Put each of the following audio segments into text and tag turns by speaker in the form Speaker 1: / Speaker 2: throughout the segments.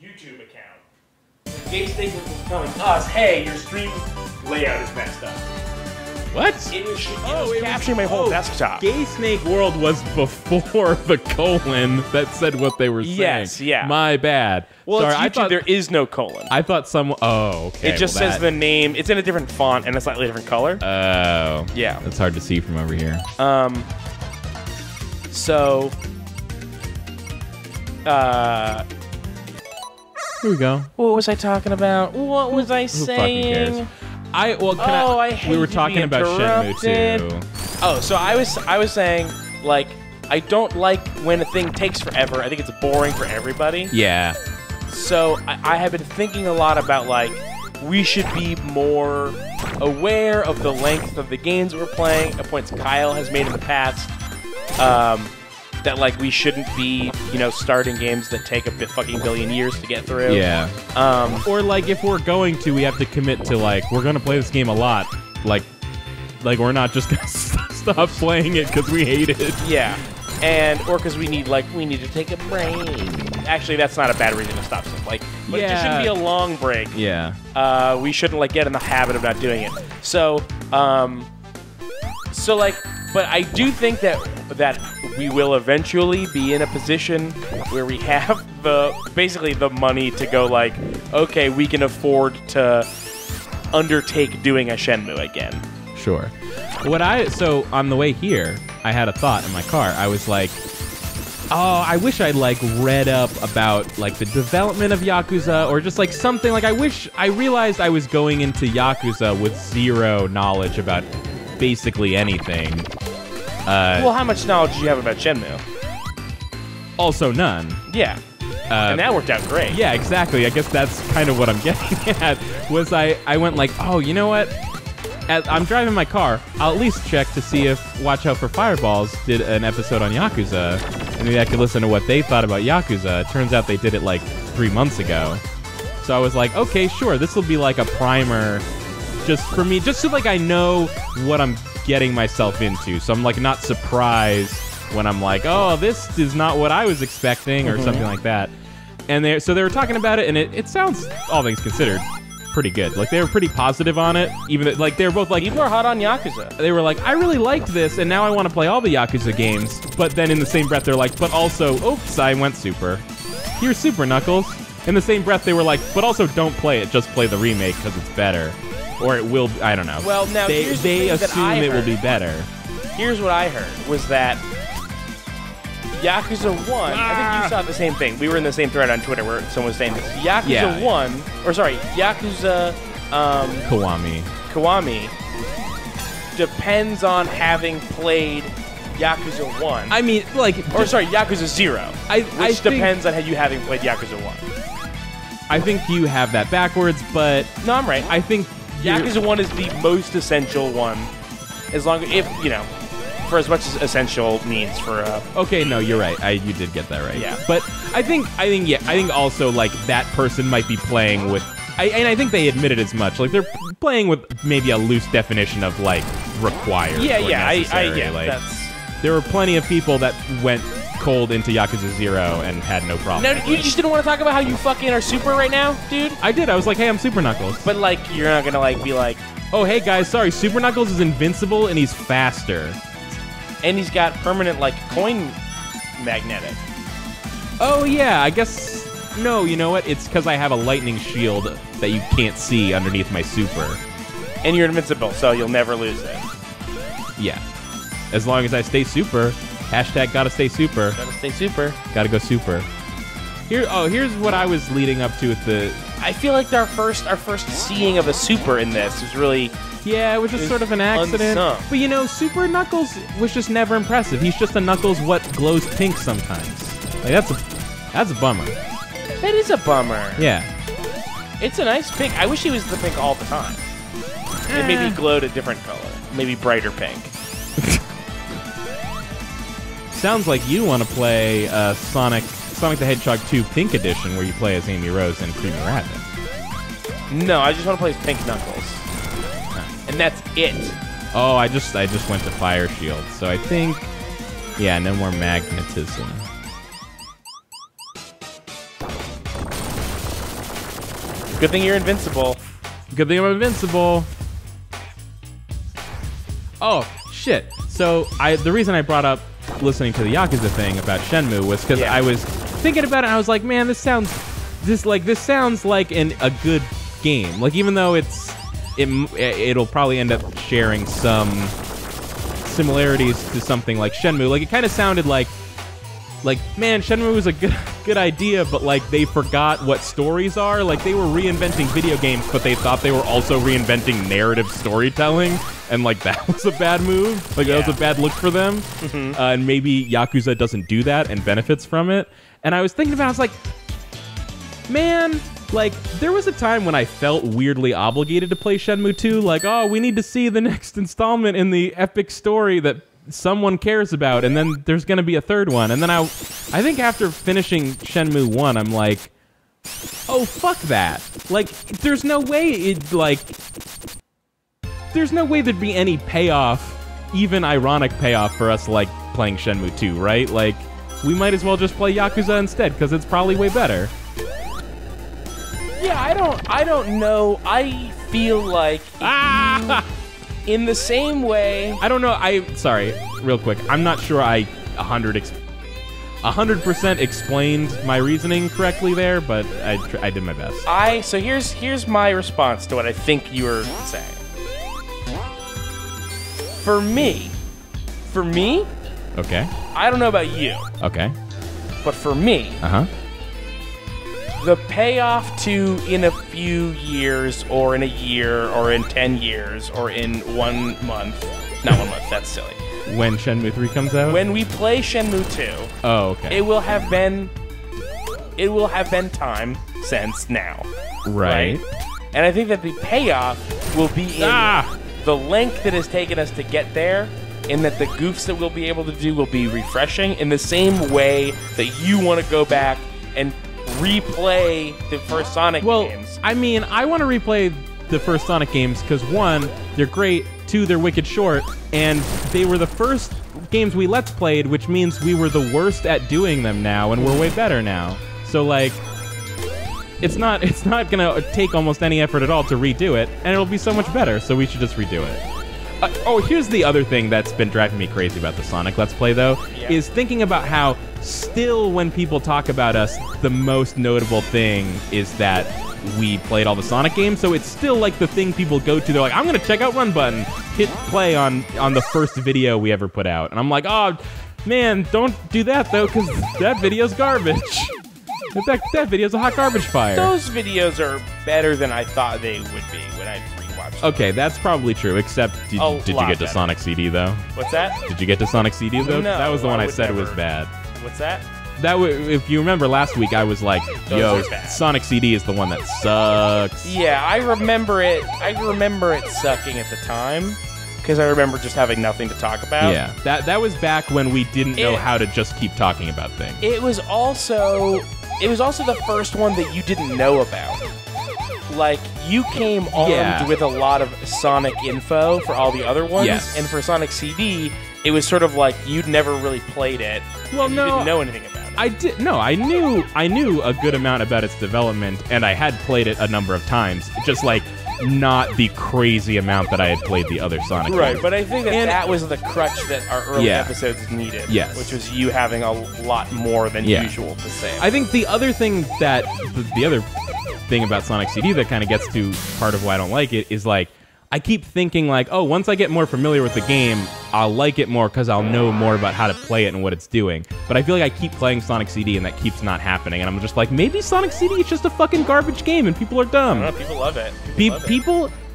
Speaker 1: YouTube account. GameStation was telling us, hey, your stream layout is messed up.
Speaker 2: What?
Speaker 1: It was capturing my whole desktop.
Speaker 2: Gay Snake World was before the colon that said what they were saying.
Speaker 1: Yes, yeah.
Speaker 2: My bad.
Speaker 1: Well,
Speaker 2: sorry,
Speaker 1: it's YouTube,
Speaker 2: I thought
Speaker 1: there is no colon.
Speaker 2: I thought someone. Oh, okay.
Speaker 1: It just says the name. It's in a different font and a slightly different color.
Speaker 2: Oh.
Speaker 1: Yeah.
Speaker 2: That's hard to see from over here.
Speaker 1: So.
Speaker 2: Here we go.
Speaker 1: What was I talking about? What was I saying?
Speaker 2: Who fucking cares? I hate
Speaker 1: we
Speaker 2: were talking about Shenmue too.
Speaker 1: Oh, so I was saying, like, I don't like when a thing takes forever. I think it's boring for everybody.
Speaker 2: Yeah.
Speaker 1: So I have been thinking a lot about, like, we should be more aware of the length of the games we're playing, points Kyle has made in the past. That, like, we shouldn't be, starting games that take a fucking billion years to get through.
Speaker 2: Yeah. Or, like, if we're going to, we have to commit to, like, we're going to play this game a lot. Like we're not just going to stop playing it because we hate it.
Speaker 1: Yeah. Or because we need to take a break. Actually, that's not a bad reason to stop stuff. But it just shouldn't be a long break.
Speaker 2: Yeah.
Speaker 1: We shouldn't, get in the habit of not doing it. So, but I do think that we will eventually be in a position where we have basically the money to go okay, we can afford to undertake doing a Shenmue again.
Speaker 2: Sure. So on the way here, I had a thought in my car. I was like, oh, I wish I'd read up about the development of Yakuza or just something. I realized I was going into Yakuza with zero knowledge about basically anything.
Speaker 1: Well, how much knowledge do you have about Shenmue?
Speaker 2: Also none.
Speaker 1: Yeah. And that worked out great.
Speaker 2: Yeah, exactly. I guess that's kind of what I'm getting at. Was I went oh, you know what? I'm driving my car. I'll at least check to see if Watch Out for Fireballs did an episode on Yakuza. And maybe I could listen to what they thought about Yakuza. It turns out they did it 3 months ago. So I was like, okay, sure. This will be a primer just for me. Just so I know what I'm getting myself into. So I'm not surprised when I'm oh, this is not what I was expecting or something like that. And they were talking about it, and it sounds, all things considered, pretty good. They were pretty positive on it. Even they were both
Speaker 1: people are hot on Yakuza.
Speaker 2: They were I really liked this, and now I want to play all the Yakuza games. But then in the same breath, they're but also, oops, I went Super. Here's Super Knuckles. In the same breath, they were but also don't play it. Just play the remake because it's better. Or it will, I don't know.
Speaker 1: Well, now
Speaker 2: they assume it will be better.
Speaker 1: Here's what I heard, was that Yakuza 1, I think you saw the same thing. We were in the same thread on Twitter where someone was saying this. Yakuza 1, Yakuza Kiwami depends on having played Yakuza 1.
Speaker 2: I mean,
Speaker 1: Yakuza 0, which depends on you having played Yakuza 1.
Speaker 2: I think you have that backwards, but...
Speaker 1: No, I'm right.
Speaker 2: I think...
Speaker 1: Yakuza 1 is the most essential one, for as much as essential means for
Speaker 2: Okay, no, you're right. You did get that right.
Speaker 1: Yeah.
Speaker 2: But I think also that person might be playing with, and I think they admitted as much. They're playing with maybe a loose definition of required.
Speaker 1: Yeah.
Speaker 2: There were plenty of people that went cold into Yakuza 0 and had no problem.
Speaker 1: No, you just didn't want to talk about how you fucking are super right now, dude?
Speaker 2: I did. I was hey, I'm Super Knuckles.
Speaker 1: But you're not gonna be
Speaker 2: oh, hey guys, sorry, Super Knuckles is invincible and he's faster.
Speaker 1: And he's got permanent, coin magnetic.
Speaker 2: Oh, yeah, I guess... No, you know what? It's because I have a lightning shield that you can't see underneath my super.
Speaker 1: And you're invincible, so you'll never lose it.
Speaker 2: Yeah. As long as I stay super. Hashtag gotta stay super.
Speaker 1: Gotta stay super.
Speaker 2: Gotta go super. Here's what I was leading up to with the...
Speaker 1: I feel like our first seeing of a super in this was really...
Speaker 2: Yeah, it was just sort of an accident.
Speaker 1: Unsung.
Speaker 2: But Super Knuckles was just never impressive. He's just a Knuckles what glows pink sometimes. That's a bummer.
Speaker 1: That is a bummer.
Speaker 2: Yeah.
Speaker 1: It's a nice pink. I wish he was the pink all the time. It maybe glowed a different color. Maybe brighter pink.
Speaker 2: Sounds like you want to play Sonic the Hedgehog 2 Pink Edition, where you play as Amy Rose and Creamy Rabbit.
Speaker 1: No, I just want to play as Pink Knuckles. And that's it.
Speaker 2: Oh, I just went to Fire Shield, so I think, yeah, no more magnetism.
Speaker 1: Good thing you're invincible.
Speaker 2: Good thing I'm invincible. Oh, shit. So, the reason I brought up listening to the Yakuza thing about Shenmue was because I was thinking about it, and I was like, man, this sounds like a good game. Like, even though it'll probably end up sharing some similarities to something like Shenmue. Like, it kind of sounded like, man, Shenmue was a good idea, but, like, they forgot what stories are. Like, they were reinventing video games, but they thought they were also reinventing narrative storytelling, and, like, that was a bad move. Like, that was a bad look for them. And maybe Yakuza doesn't do that and benefits from it. And I was thinking about it, I was like, man, like, there was a time when I felt weirdly obligated to play Shenmue 2. Like, oh, we need to see the next installment in the epic story that someone cares about, and then there's gonna be a third one. And then I think after finishing Shenmue 1, I'm like, oh, fuck that. Like, there's no way there'd be any payoff, even ironic payoff for us, like, playing Shenmue 2, right? Like, we might as well just play Yakuza instead, because it's probably way better.
Speaker 1: Yeah, I don't know. I feel like in the same way...
Speaker 2: I don't know, sorry, real quick. I'm not sure I 100% explained my reasoning correctly there, but I did my best.
Speaker 1: So here's my response to what I think you were saying. For me,
Speaker 2: Okay.
Speaker 1: I don't know about you,
Speaker 2: Okay.
Speaker 1: but for me, the payoff to in a few years, or in a year, or in 10 years, or in 1 month, not 1 month, that's silly.
Speaker 2: When Shenmue 3 comes out?
Speaker 1: When we play Shenmue 2,
Speaker 2: oh, okay.
Speaker 1: it will have been time since now.
Speaker 2: Right.
Speaker 1: And I think that the payoff will be in the length that has taken us to get there, in that the goofs that we'll be able to do will be refreshing, in the same way that you want to go back and replay the first Sonic games.
Speaker 2: I mean, I want to replay the first Sonic games because, 1, they're great, 2, they're wicked short, and they were the first games we Let's Played, which means we were the worst at doing them now, and we're way better now. So, like, it's not gonna take almost any effort at all to redo it, and it'll be so much better, so we should just redo it. Here's the other thing that's been driving me crazy about the Sonic Let's Play, though, is thinking about how still when people talk about us, the most notable thing is that we played all the Sonic games, so it's still like the thing people go to. They're like, I'm gonna check out Run Button, hit play on the first video we ever put out. And I'm like, oh, man, don't do that, though, because that video's garbage. In fact, that video's a hot garbage fire.
Speaker 1: Those videos are better than I thought they would be when I rewatched them.
Speaker 2: Okay, that's probably true, except did you get to Sonic CD, though?
Speaker 1: What's that?
Speaker 2: Did you get to Sonic CD, though?
Speaker 1: No,
Speaker 2: that was the one I said
Speaker 1: never.
Speaker 2: was bad.
Speaker 1: What's that?
Speaker 2: If you remember last week, I was like, yo, Sonic CD is the one that sucks.
Speaker 1: Yeah, I remember it sucking at the time, because I remember just having nothing to talk about.
Speaker 2: Yeah, that was back when we didn't know how to just keep talking about things.
Speaker 1: It was also the first one that you didn't know about. Like, you came armed with a lot of Sonic info for all the other ones, and for Sonic CD, it was sort of like you'd never really played it.
Speaker 2: Well,
Speaker 1: you didn't know anything about it.
Speaker 2: I did. No, I knew a good amount about its development, and I had played it a number of times. Just like not the crazy amount that I had played the other Sonic
Speaker 1: Right,
Speaker 2: games.
Speaker 1: but I think that was the crutch that our early episodes needed.
Speaker 2: Yes.
Speaker 1: Which was you having a lot more than usual to say.
Speaker 2: I think the other thing that the other thing about Sonic CD that kind of gets to part of why I don't like it is, like, I keep thinking, like, oh, once I get more familiar with the game, I'll like it more because I'll know more about how to play it and what it's doing. But I feel like I keep playing Sonic CD and that keeps not happening. And I'm just like, maybe Sonic CD is just a fucking garbage game and people are dumb.
Speaker 1: I don't know, people love it.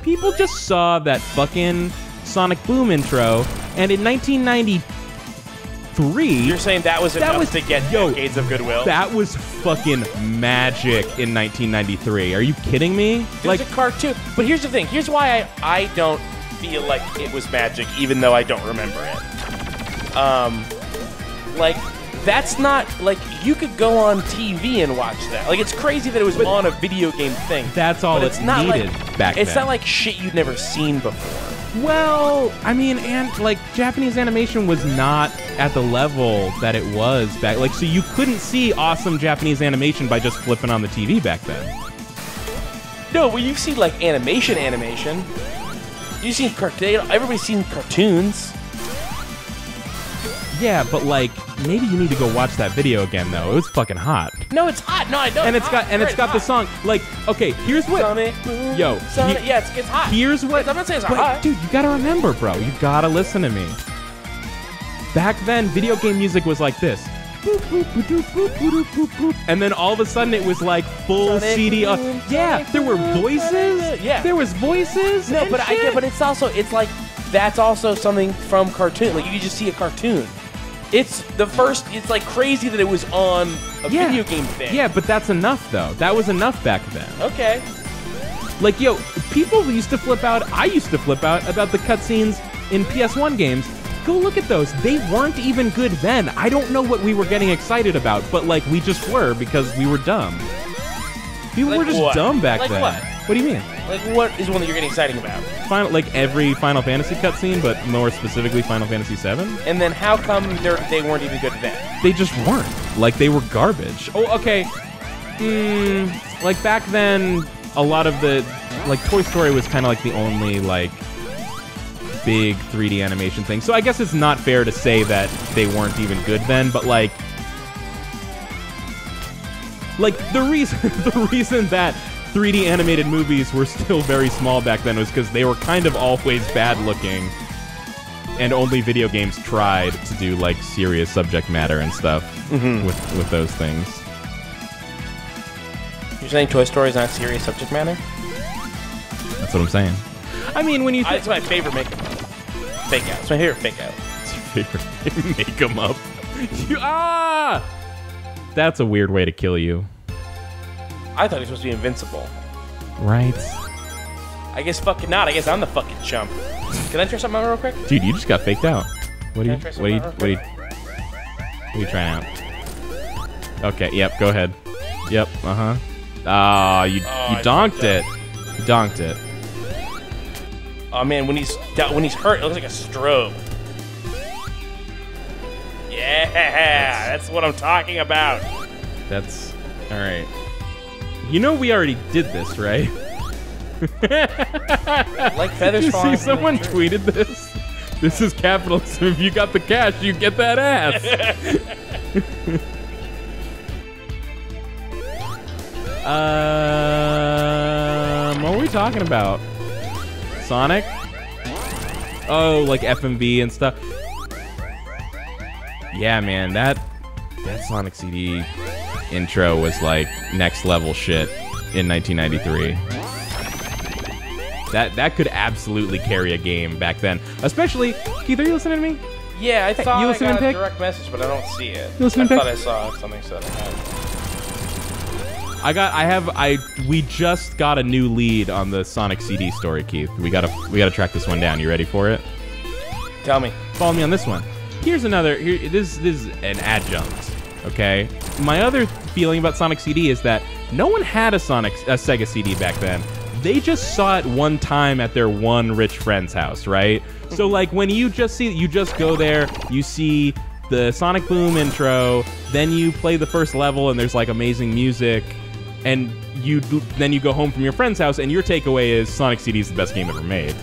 Speaker 2: People just saw that fucking Sonic Boom intro, and in 1993...
Speaker 1: You're saying that was enough to get decades of goodwill?
Speaker 2: That was fucking magic in 1993. Are you kidding me?
Speaker 1: There's a cartoon. But here's the thing. Here's why I don't feel like it was magic, even though I don't remember it. Like, that's not... Like, you could go on TV and watch that. Like, it's crazy that it was on a video game thing.
Speaker 2: That's all it's needed back then.
Speaker 1: It's not like shit you'd never seen before.
Speaker 2: Well, I mean, and like Japanese animation was not at the level that it was back. Like, so you couldn't see awesome Japanese animation by just flipping on the TV back then.
Speaker 1: No, well, you've seen like animation. You've seen everybody's seen cartoons.
Speaker 2: Yeah, but like maybe you need to go watch that video again though. It was fucking hot.
Speaker 1: No, it's hot. No, I don't.
Speaker 2: And it's got the song. Like, okay, here's what.
Speaker 1: Sonic Boom,
Speaker 2: Yo,
Speaker 1: Sonic, yeah, it's hot.
Speaker 2: Here's what.
Speaker 1: I'm not saying it's
Speaker 2: but,
Speaker 1: hot.
Speaker 2: Dude, you gotta remember, bro. You gotta listen to me. Back then, video game music was like this. And then all of a sudden it was like full
Speaker 1: Sonic
Speaker 2: CD.
Speaker 1: Boom,
Speaker 2: Yeah, there were voices.
Speaker 1: Yeah,
Speaker 2: there was voices.
Speaker 1: No,
Speaker 2: and
Speaker 1: but
Speaker 2: shit.
Speaker 1: it's like that's also something from cartoon. Like you can just see a cartoon. It's like crazy that it was on a video game thing.
Speaker 2: Yeah, but that's enough though. That was enough back then.
Speaker 1: Okay.
Speaker 2: Like, yo, people used to flip out. I used to flip out about the cutscenes in PS1 games. Go look at those. They weren't even good then. I don't know what we were getting excited about, but like we just were because we were dumb. People
Speaker 1: Like
Speaker 2: were just
Speaker 1: what?
Speaker 2: dumb back
Speaker 1: Like
Speaker 2: then.
Speaker 1: what?
Speaker 2: What do you mean?
Speaker 1: Like what is one that you're getting excited about?
Speaker 2: Like every Final Fantasy cutscene, but more specifically Final Fantasy VII.
Speaker 1: And then how come they weren't even good then?
Speaker 2: They just weren't. Like they were garbage. Oh, okay. Like back then, a lot of the Toy Story was kind of like the only like big 3D animation thing. So I guess it's not fair to say that they weren't even good then, but like the reason that 3D animated movies were still very small back then was because they were kind of always bad looking, and only video games tried to do like serious subject matter and stuff with those things.
Speaker 1: You're saying Toy Story is not serious subject matter?
Speaker 2: That's what I'm saying. I mean, when you
Speaker 1: it's my favorite fake out. It's my favorite fake out.
Speaker 2: It's your favorite make 'em up. That's a weird way to kill you.
Speaker 1: I thought he was supposed to be invincible.
Speaker 2: Right.
Speaker 1: I guess fucking not. I guess I'm the fucking chump. Can I try something out real quick?
Speaker 2: Dude, you just got faked out. What are you trying out? Okay, yep, go ahead. Yep, uh-huh. You donked it. You donked it.
Speaker 1: Oh man, when he's hurt, it looks like a strobe. Yeah, that's what I'm talking about.
Speaker 2: That's all right. You know we already did this, right?
Speaker 1: Like feathers
Speaker 2: Did you
Speaker 1: falling.
Speaker 2: see someone tweeted this? This is capitalism. If you got the cash, you get that ass. What were we talking about? Sonic? Oh, like FMV and stuff. Yeah, man, that Sonic CD intro was like next level shit in 1993. That could absolutely carry a game back then. Especially, Keith, are you listening to me?
Speaker 1: Yeah, I thought
Speaker 2: you
Speaker 1: I
Speaker 2: listening,
Speaker 1: got a
Speaker 2: Pick?
Speaker 1: direct message, but I don't see it.
Speaker 2: You listening,
Speaker 1: I
Speaker 2: Pick?
Speaker 1: thought I saw something said I had. We just got a new lead on the Sonic CD story, Keith. We gotta track this one down. You ready for it? Tell me.
Speaker 2: Follow me on this one. Here's another. This is an adjunct. Okay. My other feeling about Sonic CD is that no one had a Sega CD back then. They just saw it one time at their one rich friend's house, right? So like when you just go there, you see the Sonic Boom intro, then you play the first level and there's like amazing music, and then you go home from your friend's house and your takeaway is Sonic CD is the best game ever made.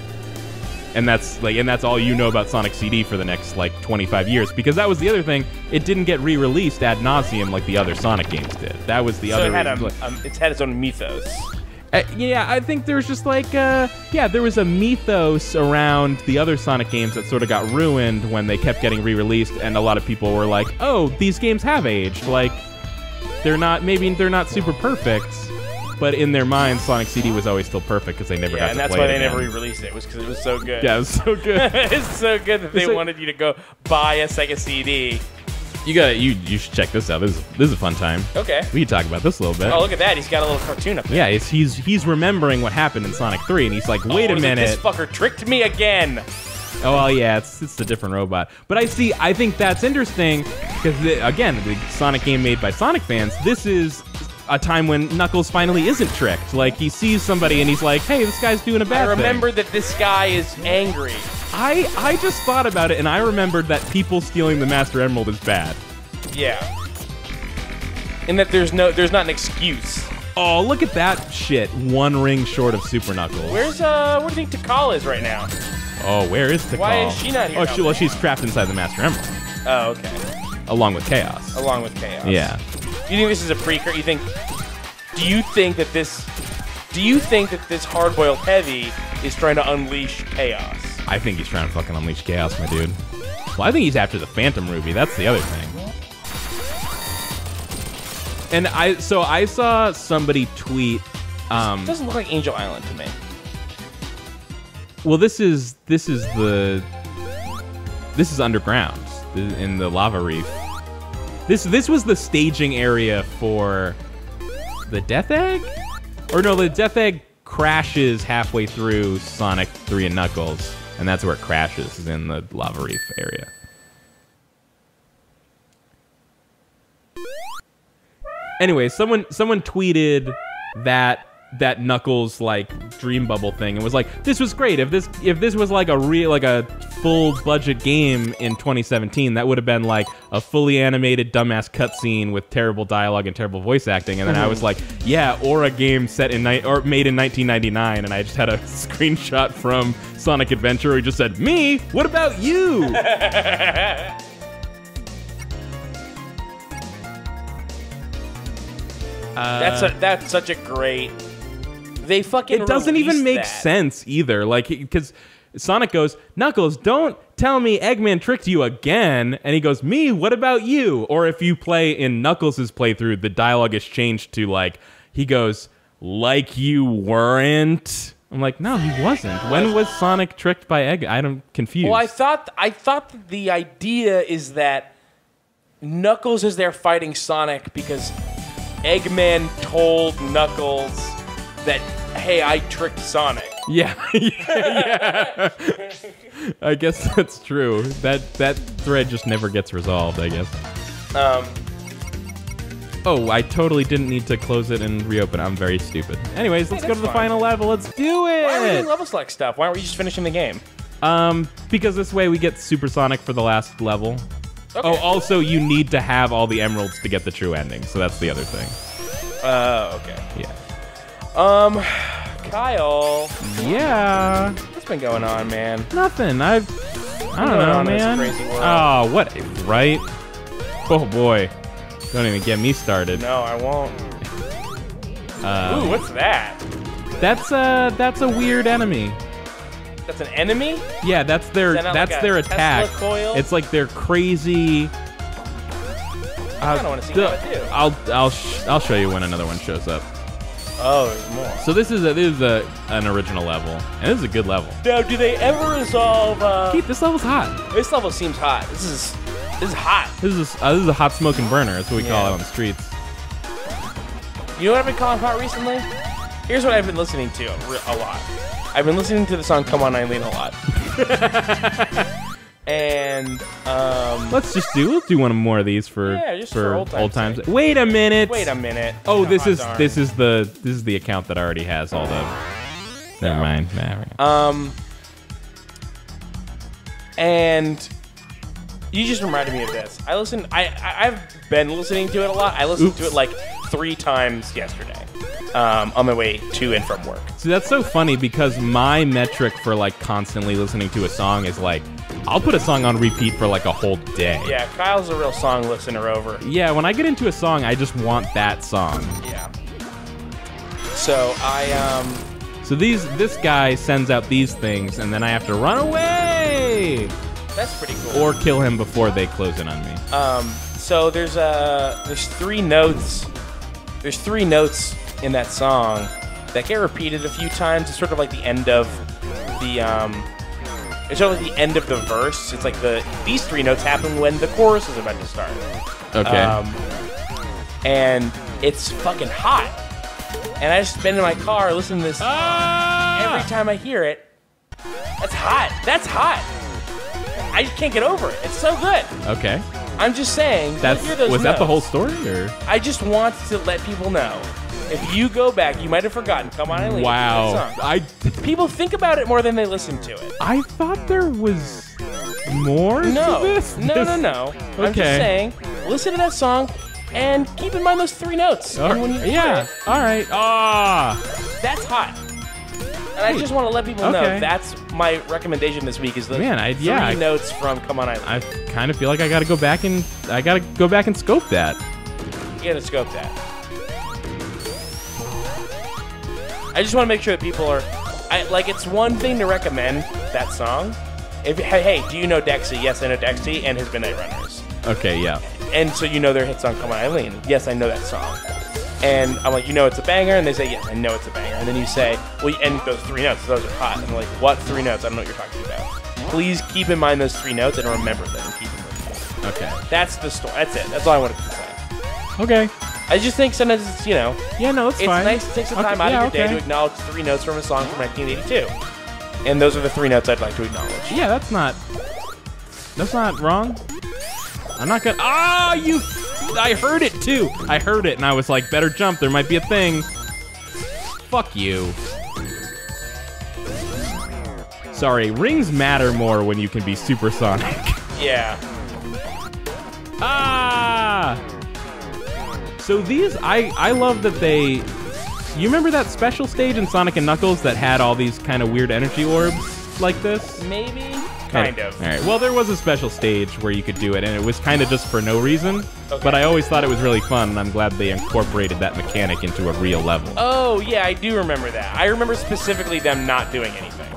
Speaker 2: And that's all you know about Sonic CD for the next like 25 years, because that was the other thing. It didn't get re-released ad nauseum like the other Sonic games did. That was the other reason.
Speaker 1: It's had its own mythos.
Speaker 2: Yeah, I think there's just like, there was a mythos around the other Sonic games that sort of got ruined when they kept getting re-released, and a lot of people were like, oh, these games have aged. Like, they're not super perfect, but in their minds, Sonic CD was always still perfect because they never got to play it.
Speaker 1: Yeah, and that's why they
Speaker 2: again.
Speaker 1: never re-released it, was because it was so good.
Speaker 2: Yeah, it was so good.
Speaker 1: It's so good that they wanted you to go buy a Sega CD.
Speaker 2: You should check this out. This is a fun time.
Speaker 1: Okay.
Speaker 2: We can talk about this a little bit.
Speaker 1: Oh, look at that. He's got a little cartoon up there.
Speaker 2: Yeah, he's remembering what happened in Sonic 3, and he's like, wait a minute.
Speaker 1: This fucker tricked me again.
Speaker 2: Oh, well, yeah, it's a different robot. But I think that's interesting, because, again, the Sonic game made by Sonic fans, this is a time when Knuckles finally isn't tricked. Like, he sees somebody, and he's like, hey, this guy's doing a bad thing.
Speaker 1: I remember that this guy is angry.
Speaker 2: I just thought about it, and I remembered that people stealing the Master Emerald is bad.
Speaker 1: Yeah. And that there's not an excuse.
Speaker 2: Oh, look at that shit. One ring short of Super Knuckles.
Speaker 1: Where do you think Takal is right now?
Speaker 2: Oh, where is Tikal?
Speaker 1: Why is she not here?
Speaker 2: Oh, she's trapped inside the Master Emerald.
Speaker 1: Oh, okay.
Speaker 2: Along with Chaos.
Speaker 1: Along with Chaos.
Speaker 2: Yeah.
Speaker 1: You think this is a precursor? Do you think that this hard-boiled heavy is trying to unleash Chaos?
Speaker 2: I think he's trying to fucking unleash Chaos, my dude. Well, I think he's after the Phantom Ruby. That's the other thing. And I saw somebody tweet.
Speaker 1: It doesn't look like Angel Island to me.
Speaker 2: Well, this is underground in the lava reef. This was the staging area for the Death Egg, or no, the Death Egg crashes halfway through Sonic 3 and Knuckles, and that's where it crashes, is in the lava reef area. Anyway, someone tweeted that Knuckles like dream bubble thing and was like, this was great. If this was like a full budget game in 2017, that would have been like a fully animated dumbass cutscene with terrible dialogue and terrible voice acting. And then I was like, yeah, or a game set made in 1999, and I just had a screenshot from Sonic Adventure where he just said, me? What about you?
Speaker 1: That's such a great. They fucking.
Speaker 2: It doesn't even make
Speaker 1: that.
Speaker 2: sense either. Like, because Sonic goes, Knuckles, don't tell me Eggman tricked you again. And he goes, me? What about you? Or if you play in Knuckles' playthrough, the dialogue is changed to like, he goes, like you weren't. I'm like, no, he wasn't. When was Sonic tricked by Egg? I'm confused.
Speaker 1: Well, I thought that the idea is that Knuckles is there fighting Sonic because Eggman told Knuckles that, hey, I tricked Sonic.
Speaker 2: Yeah. Yeah. I guess that's true. That thread just never gets resolved, I guess. Oh, I totally didn't need to close it and reopen. I'm very stupid. Anyways, let's go to the final level. Let's do it!
Speaker 1: Why are we doing level select stuff? Why aren't we just finishing the game?
Speaker 2: Because this way we get Supersonic for the last level.
Speaker 1: Okay.
Speaker 2: Oh, also, you need to have all the emeralds to get the true ending, so that's the other thing.
Speaker 1: Okay.
Speaker 2: Yeah.
Speaker 1: Kyle.
Speaker 2: Yeah.
Speaker 1: What's been going on, man?
Speaker 2: Nothing. I don't know, man.
Speaker 1: This crazy world.
Speaker 2: Oh, what? Right? Oh boy. Don't even get me started.
Speaker 1: No, I won't. Ooh, what's that?
Speaker 2: That's a weird enemy.
Speaker 1: That's an enemy?
Speaker 2: Yeah, that's their
Speaker 1: like
Speaker 2: their
Speaker 1: a
Speaker 2: attack.
Speaker 1: Tesla coil?
Speaker 2: It's like their crazy.
Speaker 1: I don't want to see how it do.
Speaker 2: I'll show you when another one shows up.
Speaker 1: Oh, there's more.
Speaker 2: So this is an original level, and this is a good level.
Speaker 1: Now, do they ever resolve?
Speaker 2: Keith, this level's hot.
Speaker 1: This level seems hot. This is hot.
Speaker 2: This is a hot smoking burner. That's what we call it on the streets.
Speaker 1: You know what I've been calling hot recently? Here's what I've been listening to a lot. I've been listening to the song "Come On Eileen" a lot. And
Speaker 2: let's do one more of these for old times.
Speaker 1: Sake.
Speaker 2: Wait a minute. Oh, this is the account that already has all the. Never mind.
Speaker 1: And you just reminded me of this. I've been listening to it a lot. I listened to it like 3 times yesterday. On my way to and from work.
Speaker 2: See, that's so funny because my metric for like constantly listening to a song is like, I'll put a song on repeat for like a whole day.
Speaker 1: Yeah, Kyle's a real song listener over.
Speaker 2: Yeah, when I get into a song, I just want that song.
Speaker 1: Yeah. So
Speaker 2: So this guy sends out these things, and then I have to run away.
Speaker 1: That's pretty cool.
Speaker 2: Or kill him before they close in on me.
Speaker 1: So there's 3 notes. There's 3 notes in that song that get repeated a few times. It's sort of like the end of the it's sort of like the end of the verse. It's like these 3 notes happen when the chorus is about to start.
Speaker 2: Okay.
Speaker 1: And it's fucking hot. And I just been in my car listening to this every time I hear it. That's hot. That's hot. I just can't get over it. It's so good.
Speaker 2: Okay.
Speaker 1: I'm just saying.
Speaker 2: Was
Speaker 1: notes.
Speaker 2: that the whole story, or?
Speaker 1: I just want to let people know. If you go back, you might have forgotten. Come On Eileen.
Speaker 2: Wow.
Speaker 1: People think about it more than they listen to it.
Speaker 2: I thought there was more to this.
Speaker 1: No.
Speaker 2: Okay.
Speaker 1: I'm just saying, listen to that song. And keep in mind those 3 notes. And when you
Speaker 2: Yeah.
Speaker 1: quit,
Speaker 2: All right. Ah.
Speaker 1: that's hot. And I just want to let people know that's my recommendation this week is the 3 notes from Come On Island.
Speaker 2: I kind of feel like I gotta go back and scope that.
Speaker 1: You gotta scope that. I just want to make sure that people are... it's one thing to recommend that song. Hey, do you know Dexy? Yes, I know Dexy and his Midnight Runners.
Speaker 2: Okay, yeah.
Speaker 1: And so you know their hit song, Come On Eileen. Yes, I know that song. And I'm like, you know it's a banger? And they say, yes, I know it's a banger. And then you say, well, and those 3 notes, those are hot. And I'm like, what 3 notes? I don't know what you're talking about. Please keep in mind those 3 notes and remember them and keep them with you.
Speaker 2: Okay.
Speaker 1: That's the story. That's it. That's all I wanted to say.
Speaker 2: Okay.
Speaker 1: I just think sometimes it's,
Speaker 2: Yeah, no, it's fine.
Speaker 1: It's nice to take some time out of your day to acknowledge 3 notes from a song from 1982. And those are the 3 notes I'd like to acknowledge.
Speaker 2: Yeah, that's not wrong. I'm not gonna... I heard it, too. I heard it, and I was like, better jump. There might be a thing. Fuck you. Sorry, rings matter more when you can be supersonic.
Speaker 1: Yeah.
Speaker 2: So these... I love that they... You remember that special stage in Sonic & Knuckles that had all these kind of weird energy orbs like this?
Speaker 1: Maybe? Kind of.
Speaker 2: All right. Well, there was a special stage where you could do it, and it was kind of just for no reason. Okay. But I always thought it was really fun, and I'm glad they incorporated that mechanic into a real level.
Speaker 1: Oh, yeah, I do remember that. I remember specifically them not doing anything.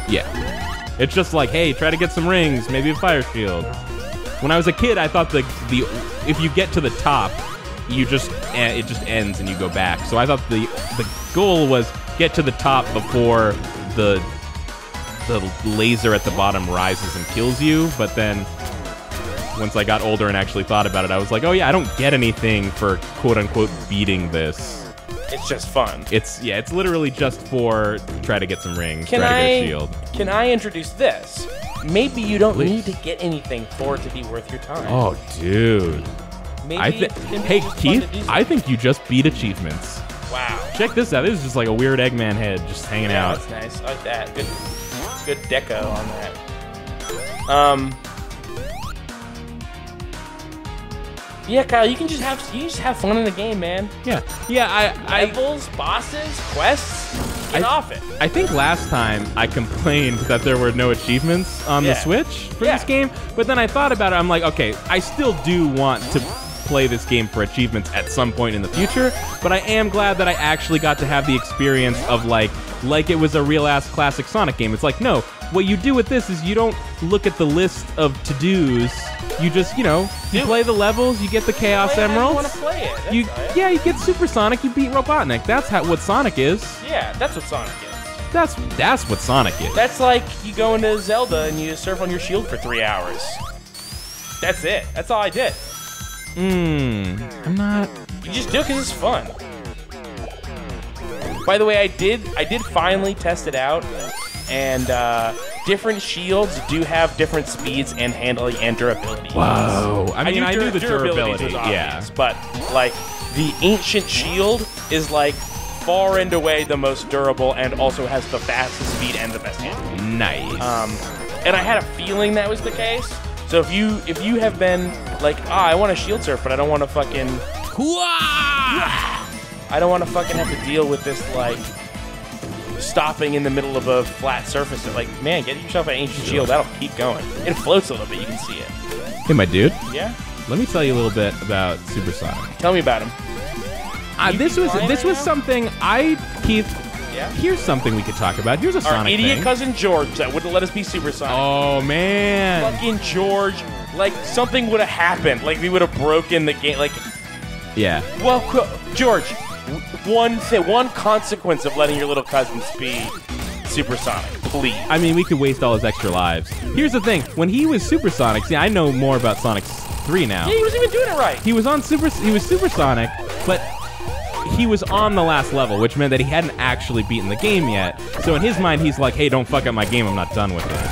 Speaker 2: Yeah. It's just like, hey, try to get some rings, maybe a fire shield. When I was a kid, I thought the if you get to the top, it just ends and you go back. So I thought the goal was get to the top before the laser at the bottom rises and kills you. But then once I got older and actually thought about it, I was like, oh yeah, I don't get anything for quote unquote beating this.
Speaker 1: It's just fun.
Speaker 2: It's literally just for try to get some rings, try to get a shield.
Speaker 1: Can I introduce this? Maybe you don't need to get anything for it to be worth your time.
Speaker 2: Oh, dude.
Speaker 1: Maybe
Speaker 2: hey, Keith, I think you just beat achievements.
Speaker 1: Wow.
Speaker 2: Check this out. This is just like a weird Eggman head just hanging out.
Speaker 1: That's nice. I like that. Good deco on that. Yeah, Kyle, you just have fun in the game, man.
Speaker 2: Yeah.
Speaker 1: Levels, bosses, quests, get off it.
Speaker 2: I think last time I complained that there were no achievements on the Switch for this game, but then I thought about it. I'm like, okay, I still do want to play this game for achievements at some point in the future, but I am glad that I actually got to have the experience of like it was a real-ass classic Sonic game. It's like, no, what you do with this is you don't look at the list of to-dos. You just, you play the levels, you get the Chaos Emeralds.
Speaker 1: You want to play it.
Speaker 2: You get Supersonic, you beat Robotnik. That's what Sonic is.
Speaker 1: Yeah, that's what Sonic is.
Speaker 2: That's what Sonic is.
Speaker 1: That's like you go into Zelda and you surf on your shield for 3 hours. That's it. That's all I did.
Speaker 2: I'm not...
Speaker 1: You just do it because it's fun. By the way, I did finally test it out, and different shields do have different speeds and handling and durability.
Speaker 2: Whoa! I mean, I knew the durability was obvious,
Speaker 1: but like the ancient shield is like far and away the most durable, and also has the fastest speed and the best handling.
Speaker 2: Nice.
Speaker 1: And I had a feeling that was the case. So if you have been like, I want to shield surf, but I don't want to fucking... I don't want to fucking have to deal with this, like, stopping in the middle of a flat surface. Like, man, get yourself an ancient shield. That'll keep going. It floats a little bit. You can see it.
Speaker 2: Hey, my dude.
Speaker 1: Yeah?
Speaker 2: Let me tell you a little bit about Supersonic.
Speaker 1: Tell me about him.
Speaker 2: This was something Keith...
Speaker 1: Yeah?
Speaker 2: Here's something we could talk about. Here's a Sonic thing.
Speaker 1: Our idiot cousin George that wouldn't let us be Supersonic.
Speaker 2: Oh, man.
Speaker 1: Fucking George. Like, something would have happened. Like, we would have broken the game. Like...
Speaker 2: Yeah.
Speaker 1: Well, George, one consequence of letting your little cousins be Supersonic, please.
Speaker 2: I mean, we could waste all his extra lives. Here's the thing. When he was Supersonic... See, I know more about Sonic 3 now.
Speaker 1: Yeah, he wasn't even doing it right.
Speaker 2: He was Supersonic, but... he was on the last level, which meant that he hadn't actually beaten the game yet. So in his mind, he's like, hey, don't fuck up my game, I'm not done with it.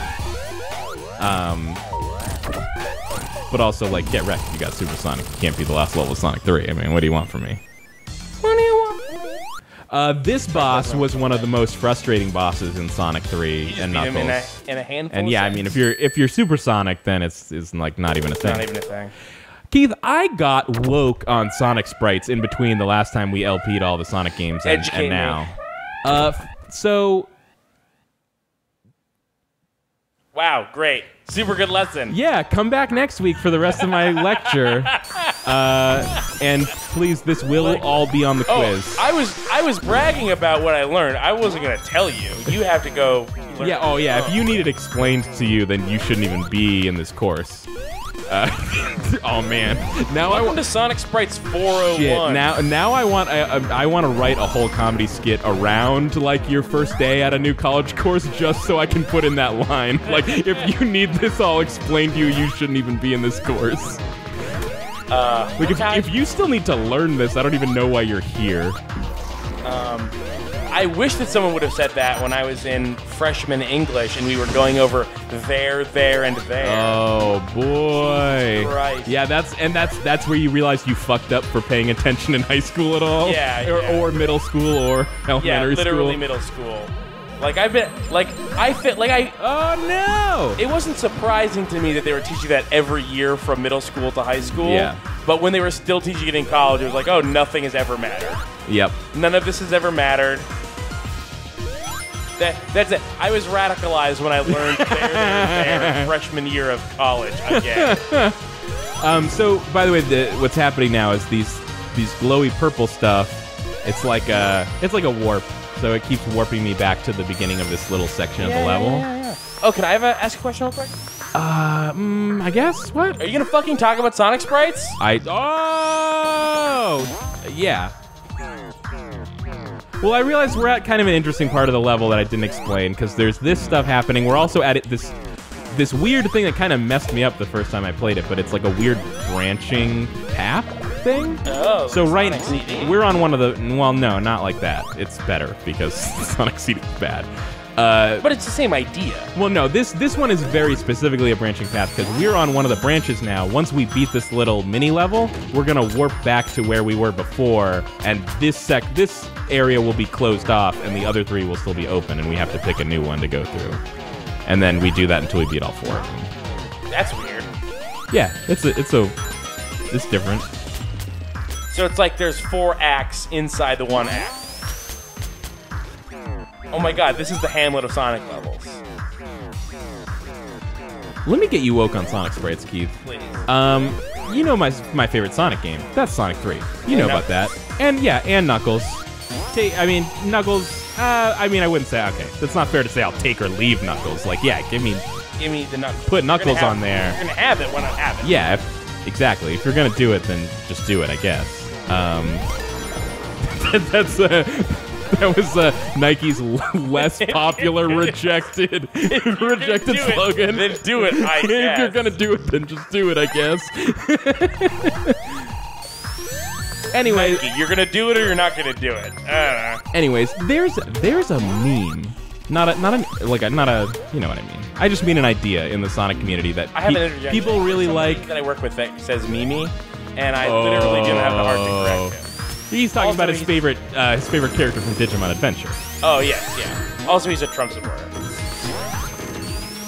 Speaker 2: But also, like, get wrecked if you got Supersonic. You can't be the last level of Sonic 3. I mean, what do you want from me?
Speaker 1: What do you want?
Speaker 2: This boss was one of the most frustrating bosses in Sonic 3 and Knuckles.
Speaker 1: In a handful
Speaker 2: and yeah, I mean, if you're Supersonic, then it's like not even a thing.
Speaker 1: Not even a thing.
Speaker 2: Keith, I got woke on Sonic sprites in between the last time we LP'd all the Sonic games and now. So...
Speaker 1: Wow, great. Super good lesson.
Speaker 2: Yeah, come back next week for the rest of my lecture. And please, this will all be on the quiz.
Speaker 1: I was bragging about what I learned. I wasn't going to tell you. You have to go learn.
Speaker 2: Yeah, oh yeah, if you need it explained to you, then you shouldn't even be in this course. Oh man! Now
Speaker 1: Welcome to Sonic Sprites 401.
Speaker 2: Shit. Now I want to write a whole comedy skit around like your first day at a new college course, just so I can put in that line. Like, if you need this all explained to you, you shouldn't even be in this course. Like if you still need to learn this, I don't even know why you're here.
Speaker 1: I wish that someone would have said that when I was in freshman English and we were going over there, and there.
Speaker 2: Oh boy!
Speaker 1: Christ.
Speaker 2: Yeah, that's where you realize you fucked up for paying attention in high school at all.
Speaker 1: Yeah,
Speaker 2: or middle school or elementary school.
Speaker 1: Yeah, literally middle school. Like oh
Speaker 2: no!
Speaker 1: It wasn't surprising to me that they were teaching that every year from middle school to high school.
Speaker 2: Yeah.
Speaker 1: But when they were still teaching it in college, it was like, oh, nothing has ever mattered.
Speaker 2: Yep.
Speaker 1: None of this has ever mattered. That's it. I was radicalized when I learned there, freshman year of college again.
Speaker 2: So, by the way, what's happening now is these glowy purple stuff. It's like a warp. So it keeps warping me back to the beginning of this little section of the level.
Speaker 1: Yeah. Oh, can I ask a question real quick?
Speaker 2: I guess. What?
Speaker 1: Are you gonna fucking talk about Sonic sprites?
Speaker 2: Yeah. Well, I realized we're at kind of an interesting part of the level that I didn't explain, because there's this stuff happening. We're also at this weird thing that kind of messed me up the first time I played it, but it's like a weird branching path thing.
Speaker 1: Oh,
Speaker 2: so
Speaker 1: Sonic CD?
Speaker 2: We're on one of the... Well, no, not like that. It's better, because Sonic CD is bad.
Speaker 1: But it's the same idea.
Speaker 2: Well, no, this one is very specifically a branching path, because we're on one of the branches now. Once we beat this little mini level, we're gonna warp back to where we were before, and this area will be closed off, and the other three will still be open, and we have to pick a new one to go through. And then we do that until we beat all four of them.
Speaker 1: That's weird.
Speaker 2: Yeah, it's different.
Speaker 1: So it's like there's 4 acts inside the 1 act. Oh my god, this is the Hamlet of Sonic levels.
Speaker 2: Let me get you woke on Sonic sprites, Keith.
Speaker 1: Please.
Speaker 2: You know my favorite Sonic game. That's Sonic 3. You know about that. And yeah, and Knuckles. Knuckles... I wouldn't say... Okay, that's not fair to say I'll take or leave Knuckles. Like, yeah, give me
Speaker 1: the Knuckles.
Speaker 2: Put Knuckles on there.
Speaker 1: You're gonna have it when I have it.
Speaker 2: Yeah, exactly. If you're gonna do it, then just do it, I guess. That was Nike's less popular rejected slogan.
Speaker 1: Then do it, I guess.
Speaker 2: If you're gonna do it, then just do it, I guess. Anyway,
Speaker 1: Nike, you're gonna do it or you're not gonna do it. I don't know.
Speaker 2: Anyways, there's a meme, not a you know what I mean. I just mean an idea in the Sonic community that people really like.
Speaker 1: That I work with that says Mimi, and I literally didn't have the heart to correct him.
Speaker 2: He's talking about his favorite character from Digimon Adventure.
Speaker 1: Oh yes, yeah. Also, he's a Trump supporter.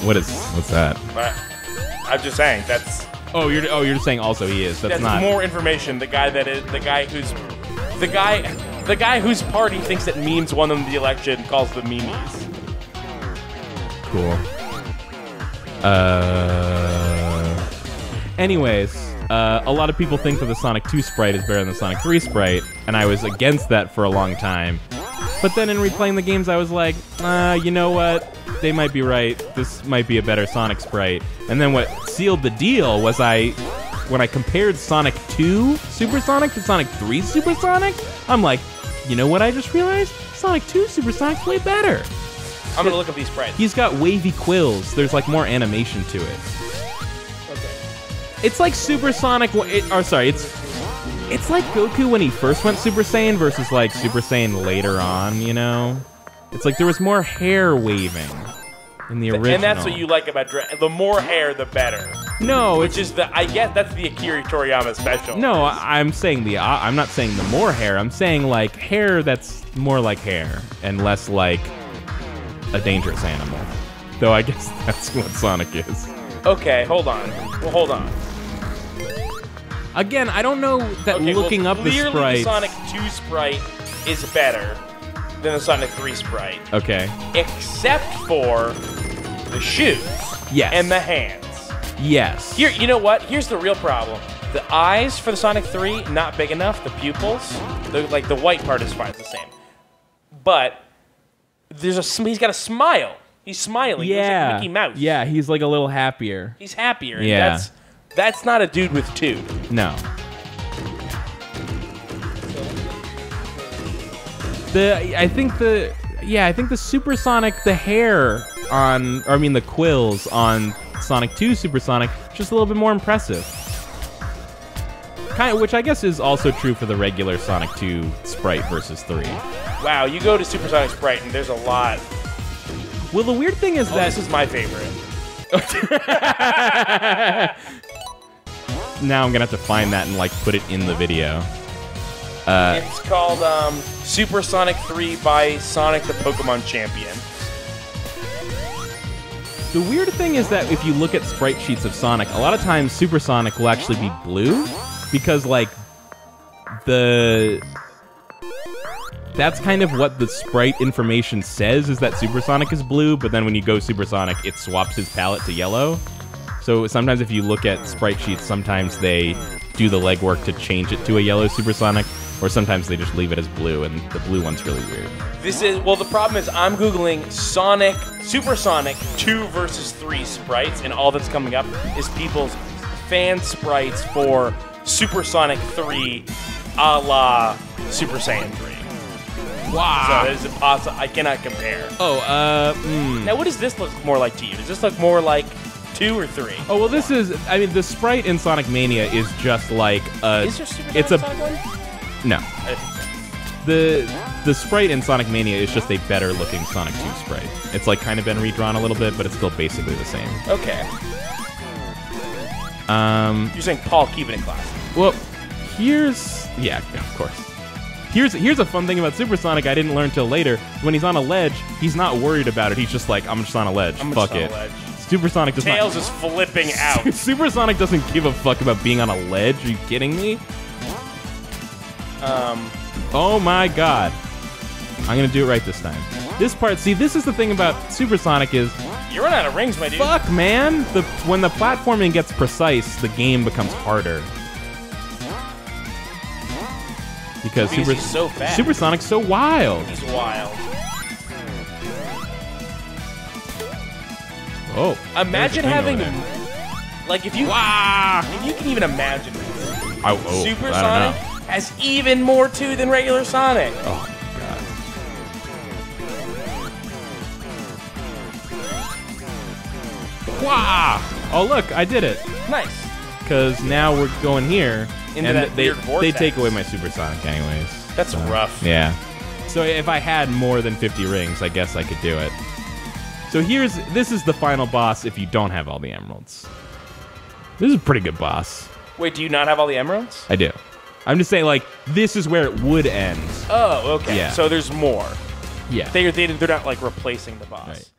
Speaker 2: What's that?
Speaker 1: I'm just saying that's.
Speaker 2: Oh, you're just saying also he is. That's not
Speaker 1: more information. The guy whose party thinks that memes won them the election calls them memes.
Speaker 2: Cool. Anyways, a lot of people think that the Sonic 2 sprite is better than the Sonic 3 sprite, and I was against that for a long time. But then in replaying the games, I was like, you know what? They might be right. This might be a better Sonic sprite. And then what sealed the deal was when I compared Sonic 2 Supersonic to Sonic 3 Supersonic, I'm like, you know what I just realized? Sonic 2 Supersonic's way better.
Speaker 1: I'm gonna look up these sprites.
Speaker 2: He's got wavy quills. There's like more animation to it.
Speaker 1: Okay.
Speaker 2: It's like Supersonic. It's like Goku when he first went Super Saiyan versus like Super Saiyan later on. You know, it's like there was more hair waving in the original.
Speaker 1: And that's what you like about the more hair, the better.
Speaker 2: No,
Speaker 1: I guess that's the Akira Toriyama special.
Speaker 2: No, I'm saying I'm not saying the more hair. I'm saying like hair that's more like hair and less like a dangerous animal. Though I guess that's what Sonic is.
Speaker 1: Okay, hold on. Well, hold on.
Speaker 2: Again, I don't know that looking up the
Speaker 1: clearly
Speaker 2: sprites.
Speaker 1: the Sonic 2 sprite is better than the Sonic 3 sprite.
Speaker 2: Okay.
Speaker 1: Except for the shoes.
Speaker 2: Yes.
Speaker 1: And the hands.
Speaker 2: Yes.
Speaker 1: Here, you know what? Here's the real problem. The eyes for the Sonic 3, not big enough. The pupils, the white part is fine, it's the same. But he's got a smile. He's smiling.
Speaker 2: Yeah.
Speaker 1: He looks like Mickey Mouse.
Speaker 2: Yeah, he's like a little happier.
Speaker 1: He's happier.
Speaker 2: Yeah.
Speaker 1: That's not a dude with two.
Speaker 2: No. I think the Supersonic, the hair the quills on Sonic 2 Supersonic, just a little bit more impressive. Which I guess is also true for the regular Sonic 2 sprite versus 3. Wow,
Speaker 1: you go to Supersonic Sprite and there's a lot.
Speaker 2: Well, the weird thing is that
Speaker 1: this is my favorite.
Speaker 2: Now I'm gonna have to find that and like put it in the video.
Speaker 1: It's called Supersonic 3 by Sonic the Pokemon Champion.
Speaker 2: The weird thing is that if you look at sprite sheets of Sonic, a lot of times Supersonic will actually be blue, because like that's kind of what the sprite information says, is that Supersonic is blue, but then when you go Supersonic, it swaps his palette to yellow. So sometimes if you look at sprite sheets, sometimes they do the legwork to change it to a yellow Supersonic, or sometimes they just leave it as blue, and the blue one's really weird.
Speaker 1: The problem is I'm Googling Supersonic 2 versus 3 sprites, and all that's coming up is people's fan sprites for Supersonic 3 a la Super Saiyan 3.
Speaker 2: Wow.
Speaker 1: So there's impossible. I cannot compare. Now, what does this look more like to you? Does this look more like 2 or 3?
Speaker 2: Oh, well, this is... I mean, the sprite in Sonic Mania is just like a...
Speaker 1: Is there Sonic 1?
Speaker 2: No.
Speaker 1: I didn't think so.
Speaker 2: The sprite in Sonic Mania is just a better looking Sonic 2 sprite. It's like kind of been redrawn a little bit, but it's still basically the same.
Speaker 1: Okay. You're saying Paul, keeping it classy.
Speaker 2: Well, yeah, of course. Here's a fun thing about Supersonic I didn't learn till later. When he's on a ledge, he's not worried about it. He's just like, I'm just on a ledge. Fuck it. Supersonic does not.
Speaker 1: Tails is flipping out.
Speaker 2: Supersonic doesn't give a fuck about being on a ledge. Are you kidding me? Oh my god. I'm gonna do it right this time. This part, see, this is the thing about Supersonic is...
Speaker 1: You run out of rings, my dude.
Speaker 2: Fuck, man. When the platforming gets precise, the game becomes harder. Because
Speaker 1: he's so fast.
Speaker 2: Supersonic's so wild.
Speaker 1: He's wild.
Speaker 2: Oh.
Speaker 1: Imagine having... Like, if you can even imagine this. Supersonic has even more 2 than regular Sonic.
Speaker 2: Oh, God. Wow! Oh, look, I did it.
Speaker 1: Nice.
Speaker 2: Because now we're going here,
Speaker 1: into
Speaker 2: and
Speaker 1: that weird vortex.
Speaker 2: They take away my Supersonic anyways.
Speaker 1: That's rough.
Speaker 2: Yeah. So if I had more than 50 rings, I guess I could do it. So this is the final boss if you don't have all the emeralds. This is a pretty good boss.
Speaker 1: Wait, do you not have all the emeralds?
Speaker 2: I do. I'm just saying, like, this is where it would end.
Speaker 1: Oh, okay.
Speaker 2: Yeah.
Speaker 1: So there's more.
Speaker 2: Yeah.
Speaker 1: They're not, like, replacing the boss.
Speaker 2: Right.